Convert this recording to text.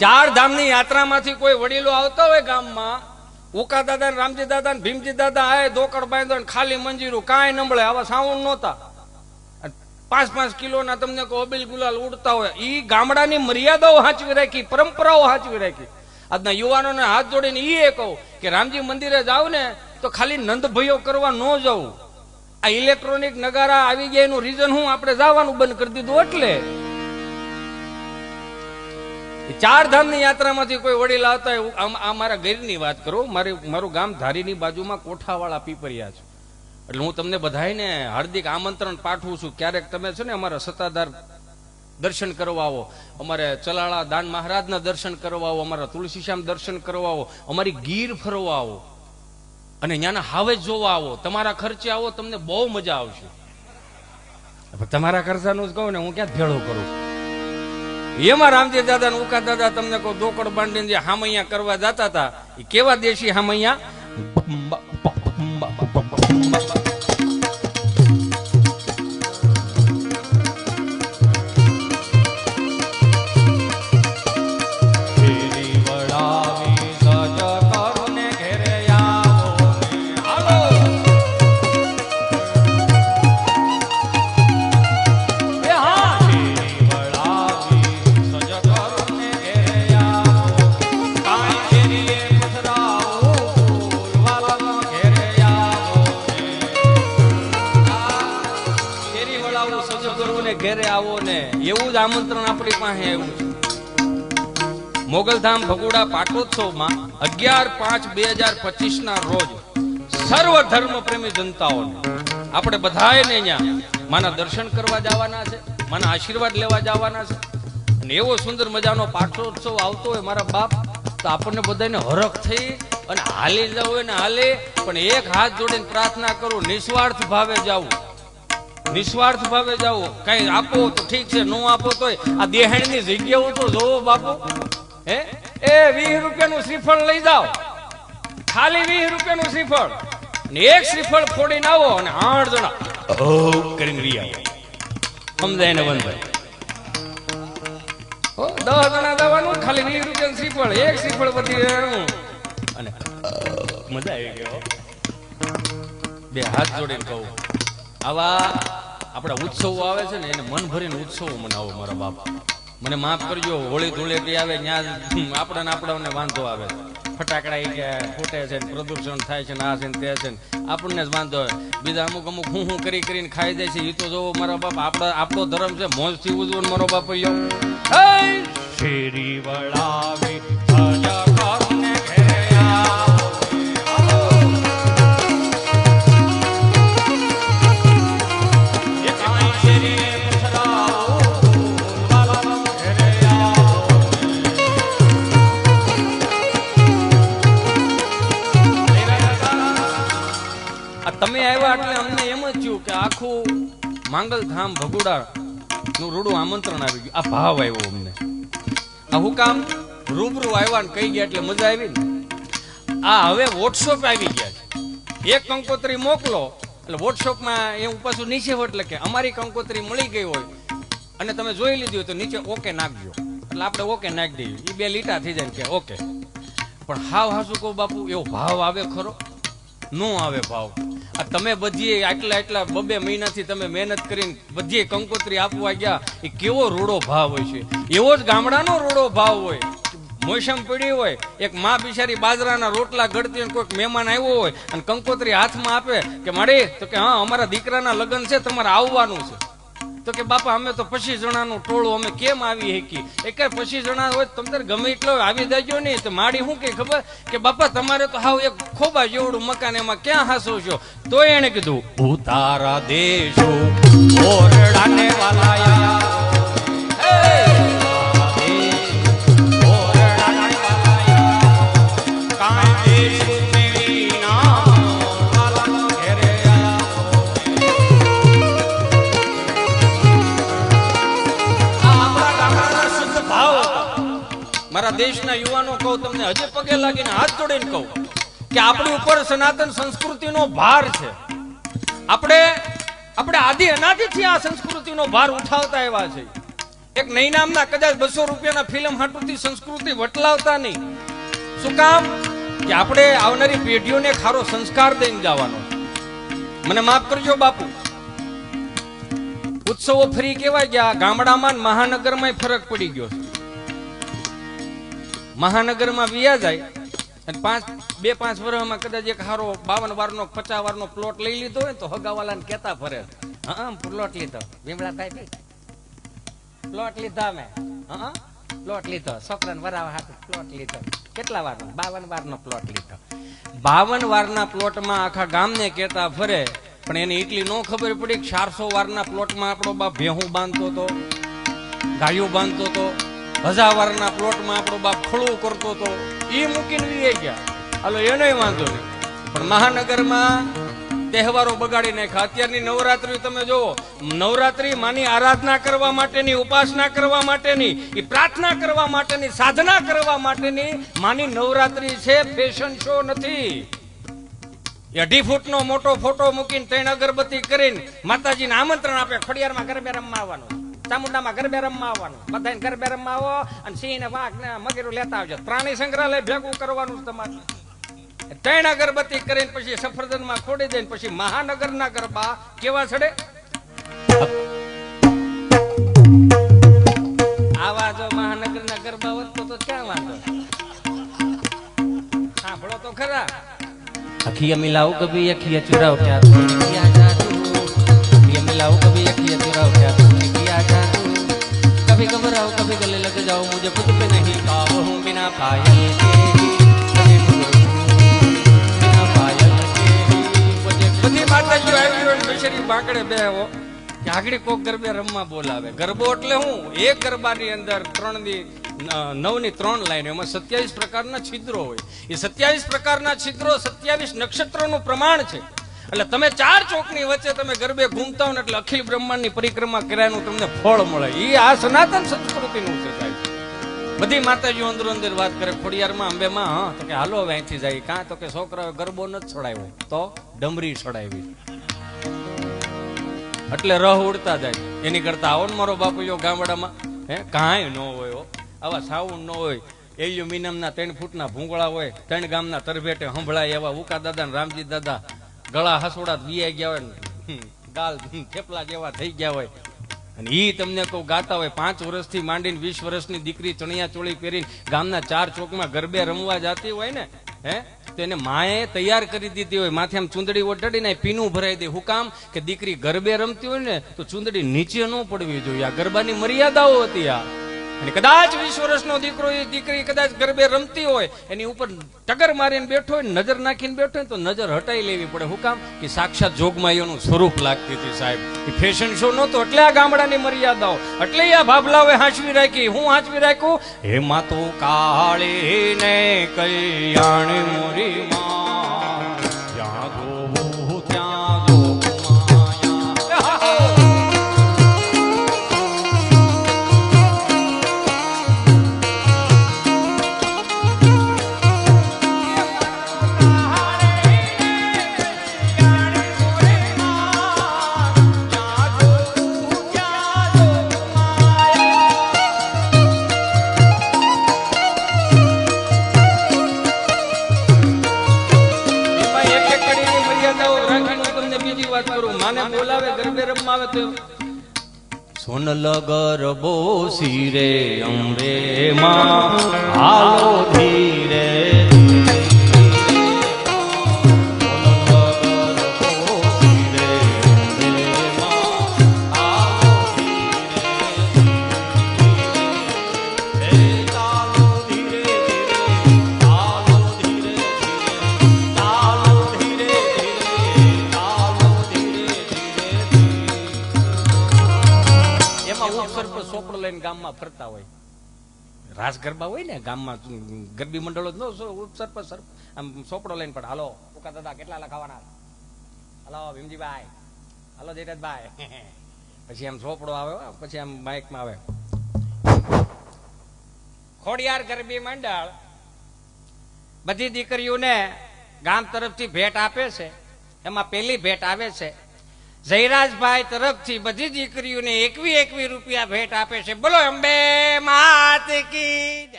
ચાર ધામની યાત્રામાંથી કોઈ વડીલો આવતા હોય ગામમાં, ઉકા દાદા, રામજી દાદા, ભીમજી દાદા આય દોકડ બાંધો ખાલી મંજીરું કાંઈ નંબળે, આવા સાઉન્ડ નહોતા. 5-5 કિલોના તમને કહો અબીલ ગુલાલ ઉડતા હોય. ઈ ગામડાની મર્યાદાઓ હાચવી રાખી, પરંપરાઓ હાચવી રાખી. આજના યુવાનોને હાથ જોડીને એ કહું કે રામજી મંદિરે જાવ ને તો ખાલી નંદભયો કરવા ન જવું. આ ઇલેક્ટ્રોનિક નગારા આવી ગયા એનું રીઝન હું આપણે જવાનું બંધ કરી દીધું. એટલે ચાર ધામની યાત્રામાંથી કોઈ વડીલ આવતા હોય. આ મારા ઘરની વાત કરું. મારું ગામ ધારીની બાજુમાં કોઠાવાળા પીપરિયા છે. એટલે હું તમને બધાને હાર્દિક આમંત્રણ પાઠવું છું. ક્યારેક તમે છે ને અમારા સત્તાધાર દર્શન કરવા આવો, અમારે ચલાળા દાન મહારાજના દર્શન કરવા આવો, અમારા તુલસીશ્યામ દર્શન કરવા આવો, અમારી ગીર ફરવા આવો અને ત્યાંના હાવે જોવા આવો. તમારા ખર્ચે આવો, તમને બહુ મજા આવશે. તમારા ખર્ચાનું જ કહું ને, હું ક્યાં ભેળો કરું. એમાં રામજી દાદા ને ઉકા દાદા તમને કહું દોકડ બાંધીને જે હામૈયા કરવા જતા હતા, એ કેવા દેશી હામૈયા. ઘેરે આવો ને એવું જ આમંત્રણ આપણી પાસે આવ્યું છે. મોગલધામ ભગોડા પાટોત્સવમાં 11/5/2025 ના રોજ સર્વ ધર્મ પ્રેમી જનતાઓને આપણે બધાને અહીંયા માના દર્શન કરવા જવાના છે, માના આશીર્વાદ લેવા જવાના છે. અને એવો સુંદર મજાનો પાટોત્સવ આવતો હોય મારા બાપ, તો આપણને બધાને હરખ થઈ અને હાલી જવું હોય ને હાલે. પણ એક હાથ જોડીને પ્રાર્થના કરું, નિસ્વાર્થ ભાવે જાવું, નિસ્વાર્થ ભાવે જાઓ. કઈ આપો તો ઠીક છે, નો આપો તોય આ દેહાણની જગ્યાઓ તો જોવો બાપુ. હે એ 20 રૂપિયાનું શ્રીફળ લઈ જાઓ, ખાલી 20 રૂપિયાનું શ્રીફળ, ને એક શ્રીફળ ફોડીને આવો અને 8 જણા કરીને વી આવો. સમજાય ને બંધ 10 જણા જવાનું, ખાલી 20 રૂપિયાનું શ્રીફળ, એક શ્રીફળ બધી અને મજા આવી ગયો. બે હાથ જોડીને કહું, આવા આપણા ઉત્સવો આવે છે ને એને મન ભરીને ઉત્સવો મનાવો મારા બાપ. મને માફ કરજો, હોળી ધૂળેટી આવે ત્યાં આપણને વાંધો આવે, ફટાકડા કે ફૂટે છે, પ્રદૂષણ થાય છે, આ છે ને તે છે, આપણને જ વાંધો આવે. બીજા અમુક હું કરીને ખાઈ જાય છે. એ તો જોવો મારા બાપ, આપણો ધર્મ છે મોજથી ઉજવો મારો બાપ. શેરી વળાવી તમે આવ્યા એટલે અમને એમ જ થયું કે આખું માંગલધામ ભગોડા નું રૂડું આમંત્રણ આવી ગયું. આ ભાવ આવ્યો અમને. આ હું કામ રૂબરૂ આવ્યા ને કહી ગયા એટલે મજા આવી ને. આ હવે વોટ્સઅપ આવી ગયા છે. એક કંકોત્રી મોકલો એટલે વોટ્સઅપમાં એવું પાછું નીચે એટલે કે અમારી કંકોત્રી મળી ગઈ હોય અને તમે જોઈ લીધી હોય તો નીચે ઓકે નાખજો, એટલે આપણે ઓકે નાખી દઈએ. એ 2 લીટા થઈ જાય કે ઓકે. પણ હાવ હાસું કહું બાપુ, એવો ભાવ આવે ખરો? નો આવે ભાવ. આ તમે બધી આટલા 2 મહિનાથી તમે મહેનત કરીને બધી કંકોત્રી આપવા ગયા, એ કેવો રૂડો ભાવ હોય છે. એવો જ ગામડાનો રૂડો ભાવ હોય. મોસમ પડી હોય, એક માં બિચારી બાજરાના રોટલા ગળતી હોય, કોઈક મહેમાન આવ્યો હોય અને કંકોત્રી હાથમાં આપે કે માડી, તો કે હા અમારા દીકરાના લગ્ન છે, તમારે આવવાનું છે. તો કે બાપા અમે તો 25 જણાનું ટોળું, અમે કેમ આવી શકી? એક 25 જણા હોય તમે ગમે એટલો આવી દેજો નહીં. તો માડી શું કે ખબર કે બાપા તમારે તો હાવ એક ખોબા જેવડું મકાન, એમાં ક્યાં હાસો છો? તો એને કીધું ઉતારા દેશો ઓરડાને વાલાયા. મારા દેશના યુવાનો કહું તમને, હજે પગે લાગીને હાથ જોડીને કહું કે આપણી ઉપર સનાતન સંસ્કૃતિનો ભાર છે. આપણે આદિ અનાદિથી આ સંસ્કૃતિનો ભાર ઉઠાવતા એવા છે. એક નહીં નામના કદાચ 200 રૂપિયાના ફિલ્મ હાટુથી સંસ્કૃતિ વટલાવતા નહીં. શું કામ? કે આપણે આવનારી પેઢીઓને ખારો સંસ્કાર દઈને જવાનો. મને માફ કરજો બાપુ, ઉત્સવો ફરી કેવાય ગયા, ગામડામાં મહાનગરમાં ફરક પડી ગયો. મહાનગરમાં વિયા જાય અને 2-5 વર્ષમાં કદાચ એક હારો 52 વારનો 50 વારનો પ્લોટ લઈ લીધો હોય તો હગાવાલાને કેતા ફરે, હા પ્લોટ લીધો ભીમડાભાઈ, પ્લોટ લીધા મેં, હા પ્લોટ લીધો, છોકરાને વરાવા હાથે પ્લોટ લીધો. કેટલા વારનો? 52 વારનો પ્લોટ લીધો. 52 વારના પ્લોટમાં આખા ગામને કેતા ફરે, પણ એને એટલી નો ખબર પડી કે 400 વારના પ્લોટમાં આપણો બાપ ભેહું બાંધતો હતો, ગાયું બાંધતો હતો. 1000 વારના પ્લોટમાં આપણો બાપ ખળું કરતો હતો. એ મૂકીને વી ગયા. હાલો એનો વાંધો નહીં, પણ મહાનગરમાં તહેવારો બગાડી નાખ્યા. અત્યારની નવરાત્રી તમે જોવો, નવરાત્રી માની આરાધના કરવા માટેની, ઉપાસના કરવા માટેની, એ પ્રાર્થના કરવા માટેની, સાધના કરવા માટેની માની નવરાત્રી છે, ફેશન શો નથી. 2.5 ફૂટનો મોટો ફોટો મૂકીને 3 અગરબત્તી કરીને માતાજીને આમંત્રણ આપે, ખોડિયારમાં ગરબે રમવા આવવાનું, ચામુંડામાં ગરબે રમવા આવવાનું, બધાને ગરબે રમવા આવો અને સિંહ ને વાઘ ને મગેરું લેતા આવજો. પ્રાણી સંગ્રહાલય ભેગું કરવાનું તમારે. 3 અગરબત્તી કરીને પછી સફરજનમાં ખોડી દઈને પછી મહાનગરના ગરબા કેવા ચડે. આવા જો મહાનગરના ગરબા વધતો તો ક્યાં વાંધો. સાંભળો તો ખરા. अखिया मिलाओ कभी अखिया चुराओ क्या तूने किया जादू, अखिया मिलाओ कभी अखिया चुराओ क्या तूने किया जादू, कभी घबराओ कभी गले लग जाओ मुझे खुद पे नहीं काबू हूँ बिना पायल के बिना पायल के. बધી માતાજીઓ આવી હોય બેસરી બાંકડે બેહો કે આગળ કોક ગરબે રમવા બોલાવે. ગરબો એટલે હું એક ગરબાની અંદર 9ની 3 લાઈન, એમાં 27 પ્રકારના છિદ્રો હોય. એ 27 પ્રકારના છિદ્રો 27 નક્ષત્રોનું પ્રમાણ છે. એટલે તમે 4 ચોકની વચ્ચે તમે ગરબે ઘૂમતા હો ને એટલે અખિલ બ્રહ્માંડની પરિક્રમા કર્યાનું તમને ફળ મળે. એ આ સનાતન સંસ્કૃતિનું છે સાહેબ. બધી માતાજીઓ અંદર અંદર વાત કરે. ખોડિયારમાં, અંબેમાં, હા તો કે હાલો હવે અહીંથી જાય. કાં તો કે છોકરાઓ ગરબો નથી છોડાવ્યો તો ડમરી છોડાવી. એટલે રહ ઉડતા જાય. એની કરતા આવો ને મારો બાપુ જો ગામડામાં કાંઈ ન હોય, આવા સાઉન્ડ ન હોય, એલ્યુમિનિયમના 3 ફૂટના ભૂંગળા હોય, 3 ગામના તરભેટે સંભળાય એવા ઉકા દાદા ને રામજી દાદા ગળા હસોડા વિયાઈ ગયા હોય, ગાલ થેપલા જેવા થઈ ગયા હોય, અને ઈ તમને કહું ગાતા હોય. 5 વર્ષથી માંડીને 20 વર્ષની દીકરી ચણિયા ચોળી પહેરીને ગામના 4 ચોકમાં ગરબે રમવા જતી હોય ને, તો એને માએ તૈયાર કરી દીધી હોય. માથે આમ ચૂંદડી ઓઢાડીને પીનું ભરાઈ દે. હું કામ? કે દીકરી ગરબે રમતી હોય ને તો ચૂંદડી નીચે ન પડવી જોઈએ. આ ગરબાની મર્યાદાઓ હતી આ. અને કદાચ 20 વર્ષનો દીકરો, એ દીકરી કદાચ ગરબે રમતી હોય, એની ઉપર ટગર મારીને બેઠો હોય, નજર નાખીને બેઠો હોય તો નજર હટાઈ લેવી પડે. હું કામ? કે સાક્ષાત જોગમાઈઓનું સ્વરૂપ લાગતી હતી સાહેબ. એ ફેશન શો નહોતો. એટલે આ ગામડાની મર્યાદાઓ, એટલે આ ભાભલાઓએ હાંચવી રાખી. હું હાંચવી રાખ્યું? હે માતો કાળી ને કલ્યાણી મોરી માં, જ્યાં જોવું ત્યાં જો બોલાવે ગરબે રમવા આવે તો સોનલ ગરબો સિરે અંબે માં હાલો ધીરે ગામમાં ફરતા હોય. રાસ ગરબા હોય ને ગામમાં, ગરબી મંડળો આમ સોપડો લઈને પણ હાલો ઉકા દાદા કેટલા લખાવાના, હાલો ભીમજીભાઈ, હાલો જેઠાભાઈ, પછી આમ સોપડો આવે, પછી આમ માઇકમાં આવે ખોડિયાર ગરબી મંડળ બધી દીકરીઓને ગામ તરફથી ભેટ આપે છે. એમાં પહેલી ભેટ આવે છે જયરાજભાઈ તરફથી બધી દીકરીઓને 21 રૂપિયા ભેટ આપે છે. બોલો અંબે માત કી જય.